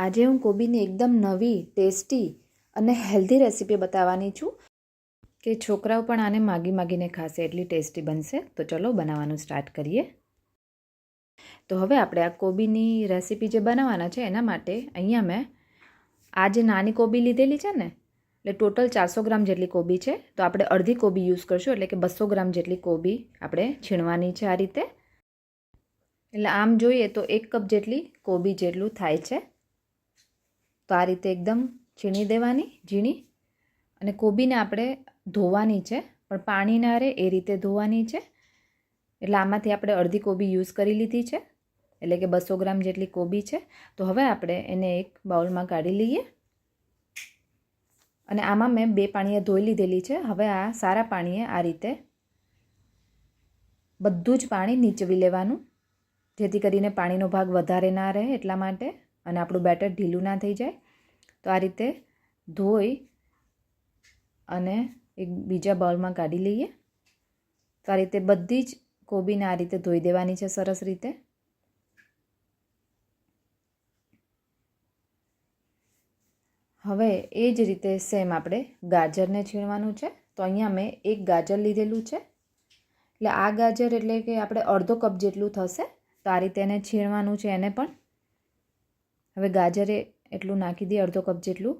આજે હું કોબીની એકદમ નવી ટેસ્ટી અને હેલ્ધી રેસીપી બતાવવાની છું કે છોકરાઓ પણ આને માગીને ખાશે એટલી ટેસ્ટી બનશે. તો ચલો બનાવવાનું સ્ટાર્ટ કરીએ. તો હવે આપણે આ કોબીની રેસીપી જે બનાવવાના છે એના માટે અહીંયા મેં આ જે નાની કોબી લીધેલી છે ને, એટલે ટોટલ 400 ગ્રામ જેટલી કોબી છે. તો આપણે અડધી કોબી યુઝ કરશું, એટલે કે 200 ગ્રામ જેટલી કોબી આપણે છીણવાની છે આ રીતે. એટલે આમ જોઈએ તો 1 કપ જેટલી કોબી જેટલું થાય છે. તો આ રીતે એકદમ છીણી દેવાની ઝીણી. અને કોબીને આપણે ધોવાની છે, પણ પાણી ના રહે એ રીતે ધોવાની છે. એટલે આમાંથી આપણે અડધી કોબી યુઝ કરી લીધી છે, એટલે કે 200 ગ્રામ જેટલી કોબી છે. તો હવે આપણે એને એક બાઉલમાં કાઢી લઈએ. અને આમાં મેં 2 પાણીએ ધોઈ લીધેલી છે. હવે આ સારા પાણીએ આ રીતે બધું જ પાણી નીચવી લેવાનું, જેથી કરીને પાણીનો ભાગ વધારે ના રહે એટલા માટે, અને આપણું બેટર ઢીલું ના થઈ જાય. તો આ રીતે ધોઈ અને એક બીજા બાઉલમાં કાઢી લઈએ. તો આ રીતે બધી જ કોબીને આ રીતે ધોઈ દેવાની છે સરસ રીતે. હવે એ જ રીતે સેમ આપણે ગાજરને છીણવાનું છે. તો અહીંયા મેં એક ગાજર લીધેલું છે. એટલે આ ગાજર એટલે કે આપણે અડધો કપ જેટલું થશે. તો આ રીતે એને છીણવાનું છે એને પણ. હવે ગાજરે એટલું નાખી દઈએ, અડધો કપ જેટલું.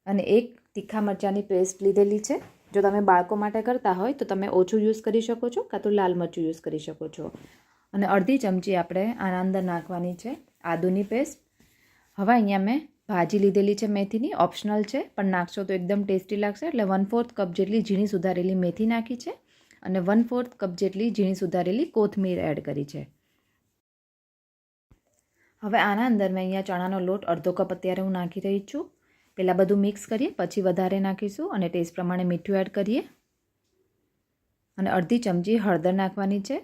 અને એક તીખા મરચાંની પેસ્ટ લીધેલી છે. જો તમે બાળકો માટે કરતા હોય તો તમે ઓછું યુઝ કરી શકો છો, કાં તો લાલ મરચું યુઝ કરી શકો છો. અને અડધી ચમચી આપણે આના અંદર નાખવાની છે આદુની પેસ્ટ. હવે અહીંયા મેં ભાજી લીધેલી છે મેથીની, ઓપ્શનલ છે, પણ નાખશો તો એકદમ ટેસ્ટી લાગશે. એટલે 1/4 કપ જેટલી ઝીણી સુધારેલી મેથી નાખી છે, અને 1/4 કપ જેટલી ઝીણી સુધારેલી કોથમીર એડ કરી છે. હવે આના અંદર મેં અહીંયા ચણાનો લોટ અડધો કપ અત્યારે હું નાખી રહી છું. પહેલાં બધું મિક્સ કરીએ, પછી વધારે નાખીશું, અને ટેસ્ટ પ્રમાણે મીઠું એડ કરીએ. અને અડધી ચમચી હળદર નાખવાની છે,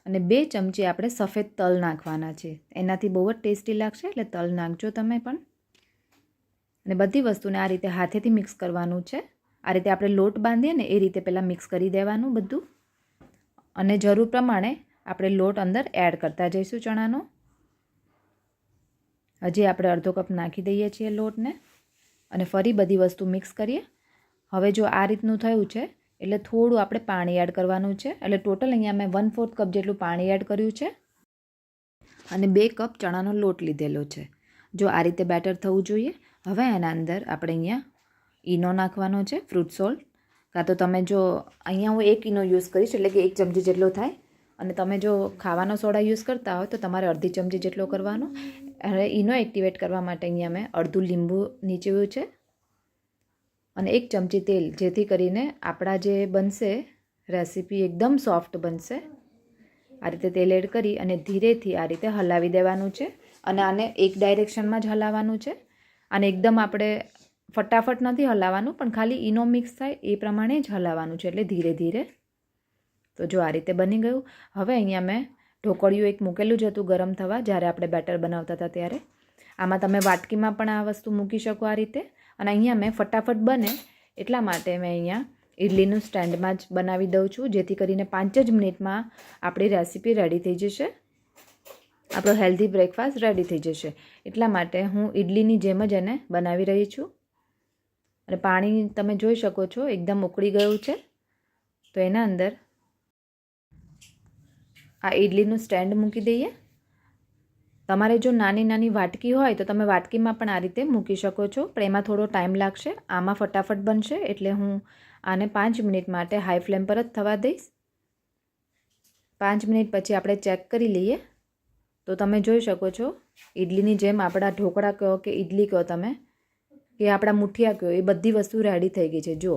અને 2 ચમચી આપણે સફેદ તલ નાખવાના છે. એનાથી બહુ જ ટેસ્ટી લાગશે, એટલે તલ નાખજો તમે પણ. અને બધી વસ્તુને આ રીતે હાથેથી મિક્સ કરવાનું છે. આ રીતે આપણે લોટ બાંધીએ ને એ રીતે પહેલાં મિક્સ કરી દેવાનું બધું. અને જરૂર પ્રમાણે આપણે લોટ અંદર એડ કરતા જઈશું ચણાનો. હજી આપણે અડધો કપ નાખી દઈએ છીએ લોટને, અને ફરી બધી વસ્તુ મિક્સ કરીએ. હવે જો આ રીતનું થયું છે એટલે થોડું આપણે પાણી એડ કરવાનું છે. એટલે ટોટલ અહીંયા મેં 1/4 કપ જેટલું પાણી એડ કર્યું છે, અને 2 કપ ચણાનો લોટ લીધેલો છે. જો આ રીતે બેટર થવું જોઈએ. હવે એના અંદર આપણે અહીંયા ઈનો નાખવાનો છે, ફ્રૂટ સોલ્ટ. કાં તો તમે જો અહીંયા હું 1 ઈનો યુઝ કરીશ, એટલે કે 1 ચમચી જેટલો થાય. અને તમે જો ખાવાનો સોડા યુઝ કરતા હોય તો તમારે અડધી ચમચી જેટલો કરવાનો. હવે ઈનો એક્ટિવેટ કરવા માટે અહીંયા મેં અડધું લીંબુ નીચવ્યું છે, અને 1 ચમચી તેલ, જેથી કરીને આપણા જે બનશે રેસીપી એકદમ સોફ્ટ બનશે. આ રીતે તેલ એડ કરી અને ધીરેથી આ રીતે હલાવી દેવાનું છે. અને આને એક ડાયરેક્શનમાં જ હલાવવાનું છે. આને એકદમ આપણે ફટાફટ નથી હલાવવાનું, પણ ખાલી ઈનો મિક્સ થાય એ પ્રમાણે જ હલાવવાનું છે, એટલે ધીરે ધીરે. તો જો આ રીતે બની ગયું. હવે અહીંયા મેં ઢોકળિયું એક મૂકેલું જ હતું ગરમ થવા, જ્યારે આપણે બેટર બનાવતા હતા ત્યારે. આમાં તમે વાટકીમાં પણ આ વસ્તુ મૂકી શકો આ રીતે. અને અહીંયા મેં ફટાફટ બને એટલા માટે મેં અહીંયા ઇડલીનું સ્ટેન્ડમાં જ બનાવી દઉં છું, જેથી કરીને 5 જ મિનિટમાં આપણી રેસીપી રેડી થઈ જશે. આપણો હેલ્ધી બ્રેકફાસ્ટ રેડી થઈ જશે. એટલા માટે હું ઇડલીની જેમ જ એને બનાવી રહી છું. અને પાણી તમે જોઈ શકો છો એકદમ ઉકળી ગયું છે. તો એના અંદર આ ઇડલીનું સ્ટેન્ડ મૂકી દઈએ. તમારે જો નાની નાની વાટકી હોય તો તમે વાટકીમાં પણ આ રીતે મૂકી શકો છો, પણ એમાં થોડો ટાઈમ લાગશે. આમાં ફટાફટ બનશે, એટલે હું આને 5 મિનિટ માટે હાઈ ફ્લેમ પર જ થવા દઈશ. 5 મિનિટ પછી આપણે ચેક કરી લઈએ. તો તમે જોઈ શકો છો ઇડલીની જેમ આપણા ઢોકળા કહો કે ઇડલી કહો તમે, કે આપણા મુઠિયા કહો, એ બધી વસ્તુ રેડી થઈ ગઈ છે. જો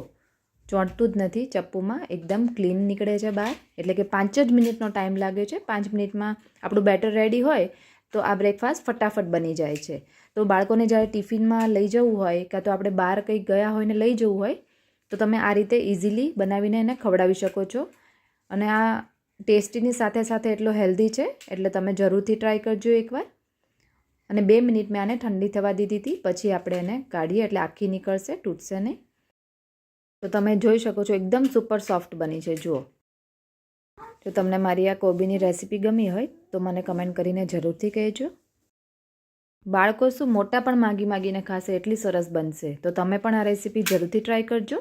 ચોંટતું જ નથી ચપ્પુમાં, એકદમ ક્લીન નીકળે છે બહાર. એટલે કે 5 જ મિનિટનો ટાઈમ લાગ્યો છે. 5 મિનિટમાં આપણું બેટર રેડી હોય તો આ બ્રેકફાસ્ટ ફટાફટ બની જાય છે. તો બાળકોને જ્યારે ટિફિનમાં લઈ જવું હોય, કાં તો આપણે બહાર કંઈક ગયા હોય ને લઈ જવું હોય, તો તમે આ રીતે ઇઝીલી બનાવીને એને ખવડાવી શકો છો. અને આ ટેસ્ટીની સાથે સાથે એટલો હેલ્ધી છે, એટલે તમે જરૂરથી ટ્રાય કરજો એકવાર. અને 2 મિનિટ મેં આને ઠંડી થવા દીધી હતી. પછી આપણે એને કાઢીએ એટલે આખી નીકળશે, તૂટશે નહીં. તો તમે જોઈ શકો છો એકદમ સુપર સોફ્ટ બની છે. જુઓ, જો તમને મારી આ કોબીની રેસીપી ગમી હોય તો મને કમેન્ટ કરીને જરૂરથી કહેજો. બાળકો શું મોટા પણ માગીને ખાશે, એટલી સરસ બનશે. તો તમે પણ આ રેસીપી જરૂરથી ટ્રાય કરજો.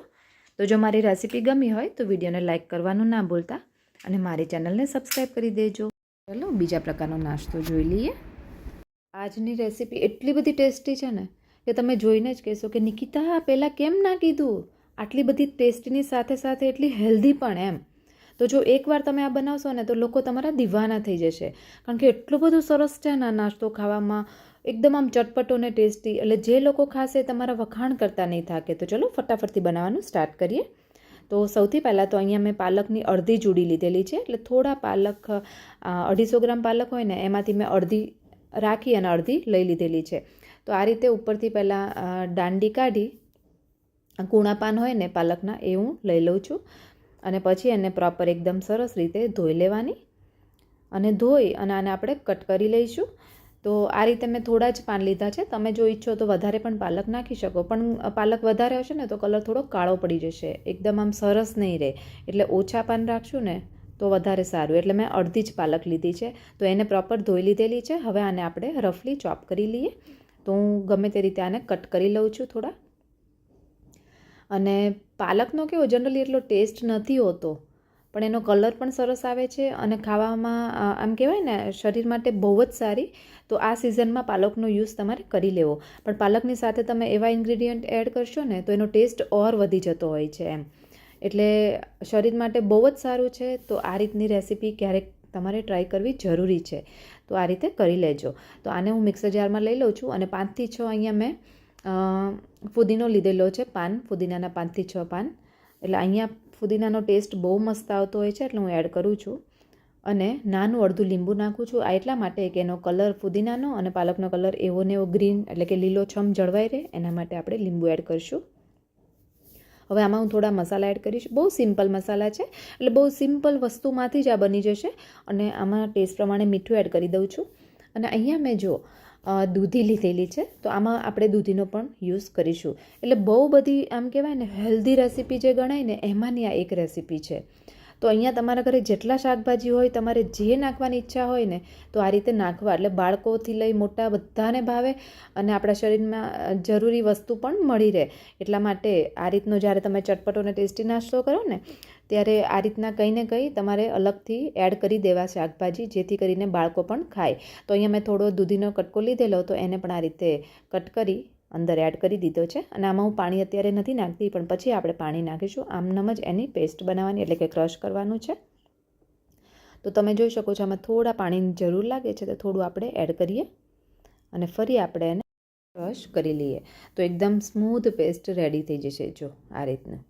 તો જો મારી રેસીપી ગમી હોય તો વિડીયોને લાઇક કરવાનું ના ભૂલતા અને મારી ચેનલને સબસ્ક્રાઈબ કરી દેજો. ચલો બીજા પ્રકારનો નાસ્તો જોઈ લઈએ. આજની રેસીપી એટલી બધી ટેસ્ટી છે ને કે તમે જોઈને જ કહેશો કે નિકિતા પહેલાં કેમ ના કીધું. આટલી બધી ટેસ્ટીની સાથે સાથે એટલી હેલ્ધી પણ એમ. તો જો એકવાર તમે આ બનાવશો ને તો લોકો તમારા દીવાના થઈ જશે, કારણ કે એટલું બધું સરસ છે ને નાસ્તો ખાવામાં, એકદમ આમ ચટપટો ને ટેસ્ટી. એટલે જે લોકો ખાશે તમારા વખાણ કરતા નહીં થાકે. તો ચલો ફટાફટથી બનાવવાનું સ્ટાર્ટ કરીએ. તો સૌથી પહેલાં તો અહીંયા મેં પાલકની અડધી જુડી લીધેલી છે. એટલે થોડા પાલક, 250 ગ્રામ પાલક હોય ને એમાંથી મેં અડધી રાખી અને અડધી લઈ લીધેલી છે. તો આ રીતે ઉપરથી પહેલાં દાંડી કાઢી, કૂણા પાન હોય ને પાલકના એ હું લઈ લઉં છું. અને પછી એને પ્રોપર એકદમ સરસ રીતે ધોઈ લેવાની. અને ધોઈ અને આને આપણે કટ કરી લઈશું. તો આ રીતે મેં થોડા જ પાન લીધા છે. તમે જો ઈચ્છો તો વધારે પણ પાલક નાખી શકો, પણ પાલક વધારે હશે ને તો કલર થોડો કાળો પડી જશે, એકદમ આમ સરસ નહીં રહે. એટલે ઓછા પાન રાખશું ને તો વધારે સારું. એટલે મેં અડધી જ પાલક લીધી છે. તો એને પ્રોપર ધોઈ લીધેલી છે. હવે આને આપણે રફલી ચોપ કરી લઈએ. તો હું ગમે તે રીતે આને કટ કરી લઉં છું થોડા. અને પાલકનો કેવો જનરલી એટલો ટેસ્ટ નથી હોતો, પણ એનો કલર પણ સરસ આવે છે અને ખાવામાં આમ કહેવાય ને શરીર માટે બહુ જ સારી. તો આ સિઝનમાં પાલકનો યુઝ તમારે કરી લેવો. પણ પાલકની સાથે તમે એવા ઇન્ગ્રીડિયન્ટ એડ કરશો ને તો એનો ટેસ્ટ ઓર વધી જતો હોય છે એમ. એટલે શરીર માટે બહુ જ સારું છે. તો આ રીતની રેસીપી ક્યારેક તમારે ટ્રાય કરવી જરૂરી છે. તો આ રીતે કરી લેજો. તો આને હું મિક્સર જારમાં લઈ લઉં છું. અને 5 થી 6 અહીંયા મેં ફુદીનો લીધેલો છે, પાન, ફુદીનાના 5 થી 6 પાન. એટલે અહીંયા ફુદીનાનો ટેસ્ટ બહુ મસ્ત આવતો હોય છે, એટલે હું એડ કરું છું. અને નાનું અડધું લીંબુ નાખું છું. આ એટલા માટે કે એનો કલર, ફુદીનાનો અને પાલકનો કલર એવો ને એવો ગ્રીન, એટલે કે લીલોછમ જળવાઈ રહે, એના માટે આપણે લીંબુ એડ કરીશું. હવે આમાં હું થોડા મસાલા એડ કરીશ. બહુ સિમ્પલ મસાલા છે, એટલે બહુ સિમ્પલ વસ્તુમાંથી જ આ બની જશે. અને આમાં ટેસ્ટ પ્રમાણે મીઠું એડ કરી દઉં છું. અને અહીંયા મેં જો દૂધી લીધેલી છે, તો આમાં આપણે દૂધીનો પણ યુઝ કરીશું. એટલે બહુ બધી આમ કહેવાય ને હેલ્ધી રેસીપી જે ગણાય ને એમાંની આ એક રેસીપી છે. તો અહીંયા તમારા ઘરે જેટલા શાકભાજી હોય, તમારે જે નાખવાની ઈચ્છા હોય ને તો આ રીતે નાખવા. એટલે બાળકોથી લઈ મોટા બધાને ભાવે અને આપણા શરીરમાં જરૂરી વસ્તુ પણ મળી રહે. એટલા માટે આ રીતનો જ્યારે તમે ચટપટો અને ટેસ્ટી નાસ્તો કરો ને ત્યારે આ રીતના કંઈ ને કંઈ તમારે અલગથી એડ કરી દેવા શાકભાજી, જેથી કરીને બાળકો પણ ખાય. તો અહીંયા મેં થોડો દૂધીનો કટકો લીધેલો, તો એને પણ આ રીતે કટ કરી અંદર એડ કરી દીધો છે. અને આમાં હું પાણી અત્યારે નથી નાખતી, પણ પછી આપણે પાણી નાખીશું. આમનામ જ એની પેસ્ટ બનાવવાની, એટલે કે ક્રશ કરવાનું છે. તો તમે જોઈ શકો છો આમાં થોડા પાણીની જરૂર લાગે છે, તો થોડું આપણે એડ કરીએ અને ફરી આપણે એને ક્રશ કરી લઈએ. તો એકદમ સ્મૂથ પેસ્ટ રેડી થઈ જશે જો આ રીતનું.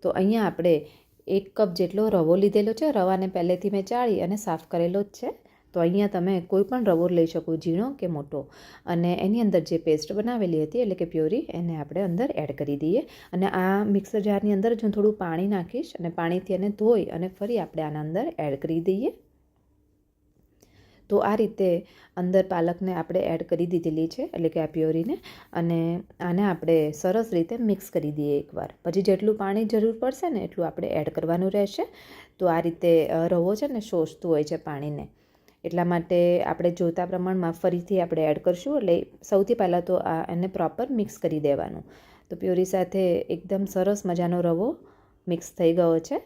તો અહીંયા આપણે 1 કપ જેટલો રવો લીધેલો છે. રવાને પહેલેથી મેં ચાળી અને સાફ કરેલો જ છે. તો અહીંયા તમે કોઈ પણ રવો લઈ શકો, ઝીણો કે મોટો. અને એની અંદર જે પેસ્ટ બનાવેલી હતી, એટલે કે પ્યોરી, એને આપણે અંદર એડ કરી દઈએ. અને આ મિક્સર જારની અંદર જ હું થોડું પાણી નાખીશ અને પાણીથી એને ધોઈ અને ફરી આપણે આના અંદર એડ કરી દઈએ. તો આ રીતે અંદર પાલકને આપણે એડ કરી દીધેલી છે, એટલે કે આ પ્યોરીને. અને આને આપણે સરસ રીતે મિક્સ કરી દઈએ એકવાર. પછી જેટલું પાણી જરૂર પડશે ને એટલું આપણે એડ કરવાનું રહેશે. તો આ રીતે રવો છે ને શોષતું હોય છે પાણીને, એટલા માટે આપણે જોતા પ્રમાણમાં ફરીથી આપણે એડ કરશું. એટલે સૌથી પહેલાં તો એને પ્રોપર મિક્સ કરી દેવાનું. તો પ્યોરી સાથે એકદમ સરસ મજાનો રવો મિક્સ થઈ ગયો છે.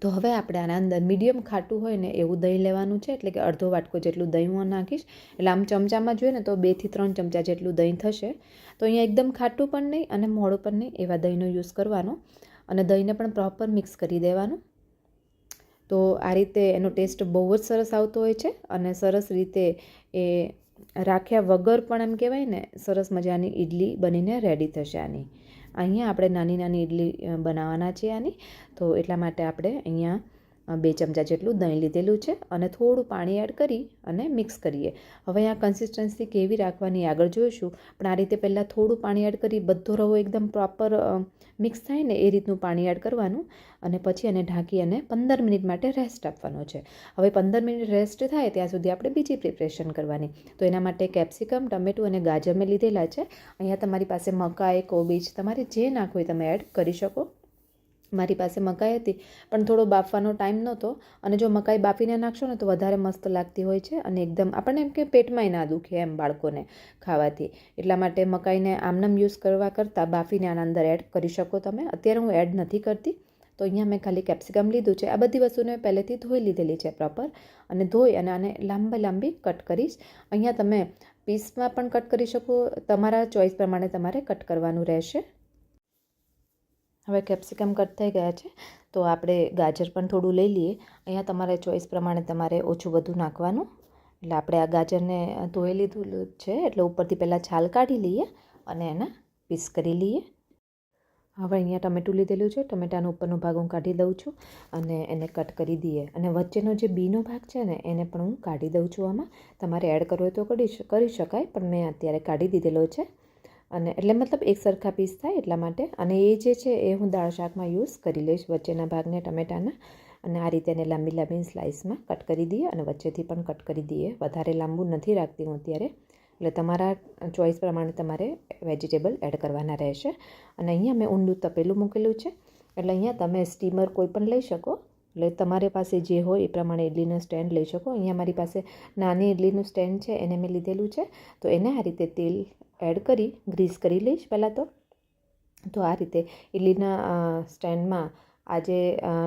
તો હવે આપણે આના અંદર મીડિયમ ખાટું હોય ને એવું દહીં લેવાનું છે. એટલે કે અડધો વાટકો જેટલું દહીં હું નાખીશ. એટલે આમ ચમચામાં જોઈએ ને તો 2 થી 3 ચમચા જેટલું દહીં થશે. તો અહીંયા એકદમ ખાટું પણ નહીં અને મોડું પણ નહીં, એવા દહીંનો યુઝ કરવાનો. અને દહીંને પણ પ્રોપર મિક્સ કરી દેવાનું. તો આ રીતે એનો ટેસ્ટ બહુ જ સરસ આવતો હોય છે. અને સરસ રીતે એ રાખ્યા વગર પણ એમ કહેવાય ને સરસ મજાની ઇડલી બનીને રેડી થશે આની. અહીંયા આપણે નાની નાની ઇડલી બનાવવાના છીએ આની. તો એટલા માટે આપણે અહીંયા 2 ચમચા જેટલું દહીં લીધેલું છે અને થોડું પાણી એડ કરી અને મિક્સ કરીએ. હવે આ કન્સિસ્ટન્સી કેવી રાખવાની આગળ જોઈશું, પણ આ રીતે પહેલાં થોડું પાણી એડ કરી બધો રવો એકદમ પ્રોપર મિક્સ થાય ને એ રીતનું પાણી એડ કરવાનું. અને પછી એને ઢાંકી અને 15 મિનિટ માટે રેસ્ટ આપવાનો છે. હવે 15 મિનિટ રેસ્ટ થાય ત્યાં સુધી આપણે બીજી પ્રિપરેશન કરવાની. તો એના માટે કેપ્સિકમ, ટમેટું અને ગાજર મેં લીધેલા છે. અહીંયા તમારી પાસે મકાઈ, કોબીજ, તમારે જે નાખવું હોય તમે એડ કરી શકો. મારી પાસે મકાઈ હતી પણ થોડો બાફવાનો ટાઈમ નહોતો, અને જો મકાઈ બાફીને નાખશો ને તો વધારે મસ્ત લાગતી હોય છે અને એકદમ આપણને એમ કે પેટમાંય ના દુખે એમ બાળકોને ખાવાથી. એટલા માટે મકાઈને આમનામ યુઝ કરવા કરતાં બાફીને આના અંદર એડ કરી શકો તમે. અત્યારે હું એડ નથી કરતી, તો અહીંયા મેં ખાલી કેપ્સિકમ લીધું છે. આ બધી વસ્તુને પહેલેથી ધોઈ લીધેલી છે પ્રોપર, અને ધોઈ અને આને લાંબી કટ કરીશ. અહીંયા તમે પીસમાં પણ કટ કરી શકો, તમારા ચોઈસ પ્રમાણે તમારે કટ કરવાનું રહેશે. હવે કેપ્સિકમ કટ થઈ ગયા છે, તો આપણે ગાજર પણ થોડું લઈ લઈએ. અહીંયા તમારે ચોઈસ પ્રમાણે તમારે ઓછું બધું નાખવાનું. એટલે આપણે આ ગાજરને ધોઈ લીધું છે, એટલે ઉપરથી પહેલાં છાલ કાઢી લઈએ અને એના પીસ કરી લઈએ. હવે અહીંયા ટમેટું લીધેલું છે, ટમેટાનો ઉપરનો ભાગ હું કાઢી દઉં છું અને એને કટ કરી દઈએ. અને વચ્ચેનો જે બીનો ભાગ છે ને એને પણ હું કાઢી દઉં છું. આમાં તમારે એડ કરવો હોય તો કરી શકાય, પણ મેં અત્યારે કાઢી દીધેલો છે. અને એટલે મતલબ એક સરખા પીસ થાય એટલા માટે. અને એ જે છે એ હું દાળ શાકમાં યુઝ કરી લઈશ, વચ્ચેના ભાગને ટમેટાના. અને આ રીતે એને લાંબી સ્લાઇસમાં કટ કરી દઈએ અને વચ્ચેથી પણ કટ કરી દઈએ. વધારે લાંબુ નથી રાખતી હું અત્યારે, એટલે તમારા ચોઈસ પ્રમાણે તમારે વેજીટેબલ એડ કરવાના રહેશે. અને અહીંયા મેં ઊંડું તપેલું મૂકેલું છે, એટલે અહીંયા તમે સ્ટીમર કોઈ પણ લઈ શકો. એટલે તમારી પાસે જે હોય એ પ્રમાણે ઇડલીનું સ્ટેન્ડ લઈ શકો. અહીંયા મારી પાસે નાની ઇડલીનું સ્ટેન્ડ છે, એને મેં લીધેલું છે. તો એને આ રીતે તેલ એડ કરી ગ્રીસ કરી લઈશ પહેલાં તો આ રીતે ઇડલીના સ્ટેન્ડમાં આ જે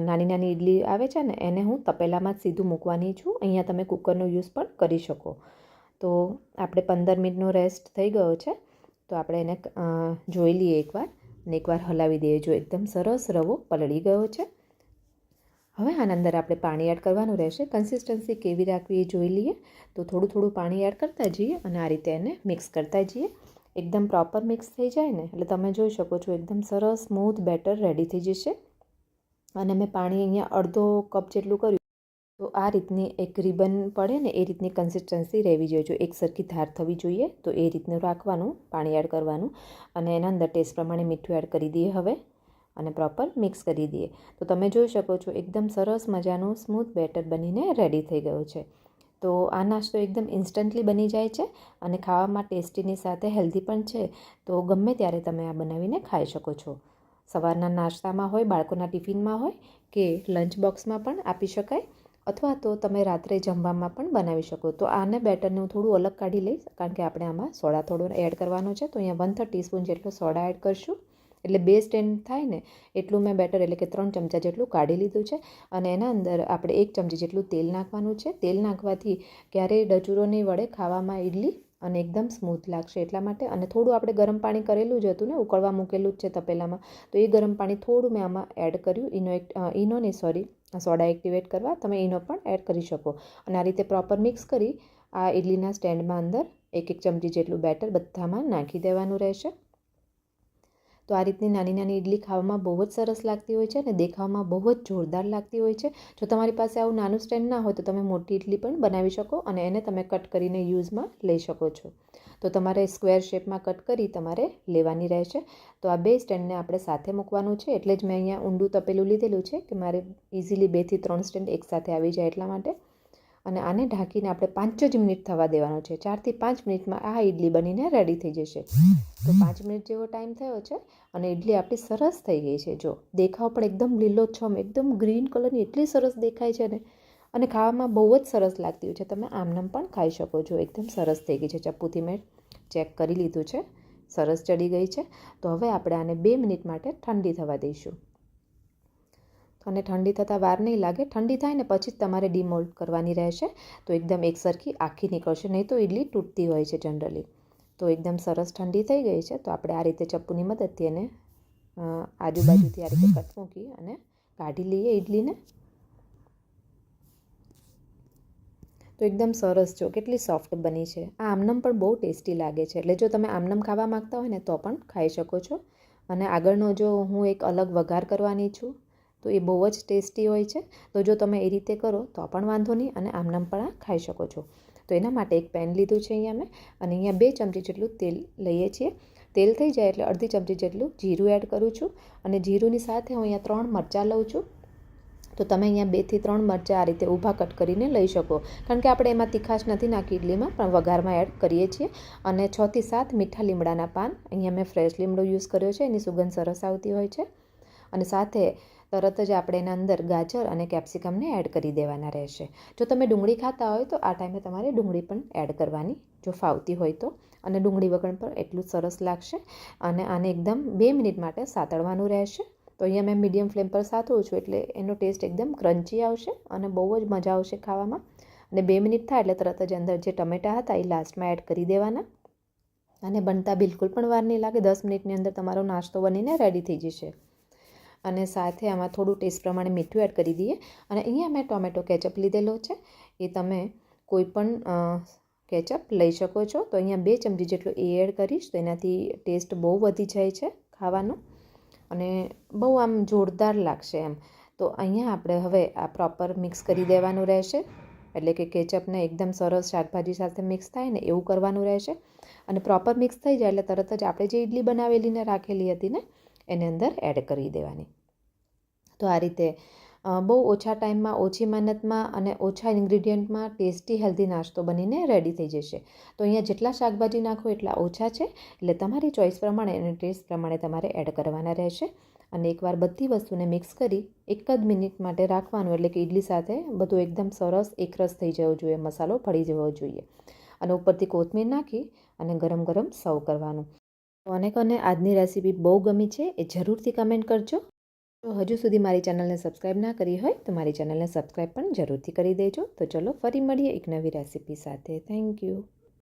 નાની ઇડલી આવે છે ને એને હું તપેલામાં જ સીધું મૂકવાની છું. અહીંયા તમે કુકરનો યુઝ પણ કરી શકો. તો આપણે 15 મિનિટનો રેસ્ટ થઈ ગયો છે, તો આપણે એને જોઈ લઈએ એકવાર, અને એકવાર હલાવી દઈએ. જો એકદમ સરસ રવો પલળી ગયો છે. હવે આના અંદર આપણે પાણી એડ કરવાનું રહેશે. કન્સિસ્ટન્સી કેવી રાખવી એ જોઈ લઈએ. તો થોડું પાણી એડ કરતા જઈએ અને આ રીતે એને મિક્સ કરતા જઈએ. એકદમ પ્રોપર મિક્સ થઈ જાય ને એટલે તમે જોઈ શકો છો એકદમ સરસ સ્મૂથ બેટર રેડી થઈ જશે. અને મેં પાણી અહીંયા અડધો કપ જેટલું કર્યું. તો આ રીતની એક રિબન પડે ને એ રીતની કન્સિસ્ટન્સી રહેવી જોઈએ. જો એક સરખી ધાર થવી જોઈએ, તો એ રીતનું રાખવાનું પાણી એડ કરવાનું. અને એના અંદર ટેસ્ટ પ્રમાણે મીઠું એડ કરી દઈએ હવે, અને પ્રોપર મિક્સ કરી દઈએ. તો તમે જોઈ શકો છો એકદમ સરસ મજાનું સ્મૂથ બેટર બનીને રેડી થઈ ગયું છે. તો આ નાસ્તો એકદમ ઇન્સ્ટન્ટલી બની જાય છે અને ખાવામાં ટેસ્ટીની સાથે હેલ્ધી પણ છે. તો ગમે ત્યારે તમે આ બનાવીને ખાઈ શકો છો. સવારના નાસ્તામાં હોય, બાળકોના ટિફિનમાં હોય, કે લંચ બોક્સમાં પણ આપી શકાય, અથવા તો તમે રાત્રે જમવામાં પણ બનાવી શકો. તો આને બેટરને હું થોડું અલગ કાઢી લઈશ, કારણ કે આપણે આમાં સોડા થોડો એડ કરવાનો છે. તો અહીંયા 1/3 ટીસ્પૂન જેટલો સોડા એડ કરશું. એટલે 2 સ્ટેન્ડ થાય ને એટલું મેં બેટર, એટલે કે 3 ચમચા જેટલું કાઢી લીધું છે. અને એના અંદર આપણે 1 ચમચી જેટલું તેલ નાખવાનું છે. તેલ નાખવાથી ક્યારેય ડચુરો નહીં વળે ખાવામાં ઇડલી, અને એકદમ સ્મૂથ લાગશે એટલા માટે. અને થોડું આપણે ગરમ પાણી કરેલું જ હતું ને, ઉકળવા મૂકેલું જ છે તપેલામાં, તો એ ગરમ પાણી થોડું મેં આમાં એડ કર્યું. સોડા એક્ટિવેટ કરવા તમે ઈનો પણ એડ કરી શકો. અને આ રીતે પ્રોપર મિક્સ કરી આ ઇડલીના સ્ટેન્ડમાં અંદર 1 ચમચી જેટલું બેટર બધામાં નાખી દેવાનું રહેશે. તો આ રીતની નાની ઇડલી ખાવામાં બહુ જ સરસ લાગતી હોય છે અને દેખાવામાં બહુ જ જોરદાર લાગતી હોય છે. જો તમારી પાસે આવું નાનું સ્ટેન્ડ ના હોય તો તમે મોટી ઇડલી પણ બનાવી શકો અને એને તમે કટ કરીને યુઝમાં લઈ શકો છો. તો તમારે સ્ક્વેર શેપમાં કટ કરી તમારે લેવાની રહેશે. તો આ 2 સ્ટેન્ડને આપણે સાથે મૂકવાનું છે, એટલે જ મેં અહીંયા ઊંડું તપેલું લીધેલું છે કે મારે ઇઝીલી 2 થી 3 સ્ટેન્ડ એકસાથે આવી જાય એટલા માટે. અને આને ઢાંકીને આપણે 5 જ મિનિટ થવા દેવાનું છે. 4 થી 5 મિનિટમાં આ ઇડલી બનીને રેડી થઈ જશે. તો 5 મિનિટ જેવો ટાઈમ થયો છે અને ઇડલી આપણી સરસ થઈ ગઈ છે. જો દેખાવ પણ એકદમ લીલોછમ, એકદમ ગ્રીન કલરની એટલી સરસ દેખાય છે ને, અને ખાવામાં બહુ જ સરસ લાગતી હોય છે. તમે આમનામ પણ ખાઈ શકો છો. એકદમ સરસ થઈ ગઈ છે. ચપ્પુથી મેં ચેક કરી લીધું છે, સરસ ચડી ગઈ છે. તો હવે આપણે આને 2 મિનિટ માટે ઠંડી થવા દઈશું. અને ઠંડી થતાં વાર નહીં લાગે. ઠંડી થાય ને પછી જ તમારે ડીમોલ્ડ કરવાની રહેશે, તો એકદમ એકસરખી આખી નીકળશે. નહીં તો ઇડલી તૂટતી હોય છે જનરલી. તો એકદમ સરસ ઠંડી થઈ ગઈ છે. તો આપણે આ રીતે ચપ્પુની મદદથી એને આજુબાજુથી આ રીતે કટ મૂકી અને કાઢી લઈએ ઇડલીને. તો એકદમ સરસ, જો કેટલી સોફ્ટ બની છે. આ આમનમ પણ બહુ ટેસ્ટી લાગે છે. એટલે જો તમે આમનમ ખાવા માગતા હોય ને તો પણ ખાઈ શકો છો. અને આગળનો જો હું એક અલગ વઘાર કરવાની છું, તો એ બહુ જ ટેસ્ટી હોય છે. તો જો તમે એ રીતે કરો તો પણ વાંધો નહીં, અને આમનામ પણ ખાઈ શકો છો. તો એના માટે એક પેન લીધું છે અહીંયા મેં, અને અહીંયા 2 ચમચી જેટલું તેલ લઈએ છીએ. તેલ થઈ જાય એટલે અડધી ચમચી જેટલું જીરું એડ કરું છું. અને જીરુંની સાથે હું અહીંયા 3 મરચાં લઉં છું. તો તમે અહીંયા 2 થી 3 મરચાં આ રીતે ઊભા કટ કરીને લઈ શકો, કારણ કે આપણે એમાં તીખાશ નથી નાખી ઇડલીમાં, પણ વઘારમાં એડ કરીએ છીએ. અને 6 થી 7 મીઠા લીમડાના પાન, અહીંયા મેં ફ્રેશ લીમડો યુઝ કર્યો છે, એની સુગંધ સરસ આવતી હોય છે. અને સાથે તરત જ આપણે એના અંદર ગાજર અને કેપ્સિકમને એડ કરી દેવાના રહેશે. જો તમે ડુંગળી ખાતા હોય તો આ ટાઈમે તમારે ડુંગળી પણ એડ કરવાની જો ફાવતી હોય તો, અને ડુંગળી વગર પણ એટલું સરસ લાગશે. અને આને એકદમ 2 મિનિટ માટે સાતળવાનું રહેશે. તો અહીંયા મેં મીડિયમ ફ્લેમ પર સાતળું છું એટલે એનો ટેસ્ટ એકદમ ક્રન્ચી આવશે અને બહુ જ મજા આવશે ખાવામાં. અને 2 મિનિટ થાય એટલે તરત જ અંદર જે ટમેટાં હતા એ લાસ્ટમાં એડ કરી દેવાના. અને બનતા બિલકુલ પણ વાર નહીં લાગે, 10 મિનિટની અંદર તમારો નાસ્તો બનીને રેડી થઈ જશે. અને સાથે આમાં થોડું ટેસ્ટ પ્રમાણે મીઠું એડ કરી દઈએ. અને અહીંયા મેં ટોમેટો કેચઅપ લીધેલો છે, એ તમે કોઈ પણ કેચઅપ લઈ શકો છો. તો અહીંયા 2 ચમચી જેટલું એ એડ કરીશ તો એનાથી ટેસ્ટ બહુ વધી જાય છે ખાવાનો અને બહુ આમ જોરદાર લાગશે એમ. તો અહીંયા આપણે હવે આ પ્રોપર મિક્સ કરી દેવાનું રહેશે, એટલે કે કેચઅપને એકદમ સરસ શાકભાજી સાથે મિક્સ થાય ને એવું કરવાનું રહેશે. અને પ્રોપર મિક્સ થઈ જાય એટલે તરત જ આપણે જે ઇડલી બનાવેલી ને રાખેલી હતી ને એની અંદર એડ કરી દેવાની. તો આ રીતે બહુ ઓછા ટાઈમમાં, ઓછી મહેનતમાં અને ઓછા ઇન્ગ્રીડિયન્ટમાં ટેસ્ટી હેલ્ધી નાસ્તો બનીને રેડી થઈ જશે. તો અહીંયા જેટલા શાકભાજી નાખો એટલા ઓછા છે, એટલે તમારી ચોઈસ પ્રમાણે અને ટેસ્ટ પ્રમાણે તમારે એડ કરવાના રહેશે. અને એકવાર બધી વસ્તુને મિક્સ કરી 1 જ મિનિટ માટે રાખવાનું, એટલે કે ઇડલી સાથે બધું એકદમ સરસ એકરસ થઈ જવો જોઈએ, મસાલો ભળી જવો જોઈએ. અને ઉપરથી કોથમીર નાખી અને ગરમ ગરમ સર્વ કરવાનું. તો અનેકોને આજની રેસીપી બહુ ગમી છે એ જરૂરથી કમેન્ટ કરજો. જો હજુ સુધી મારી ચેનલને સબસ્ક્રાઈબ ના કરી હોય તો મારી ચેનલને સબસ્ક્રાઈબ પણ જરૂરથી કરી દેજો. તો ચલો ફરી મળીએ એક નવી રેસીપી સાથે. Thank you.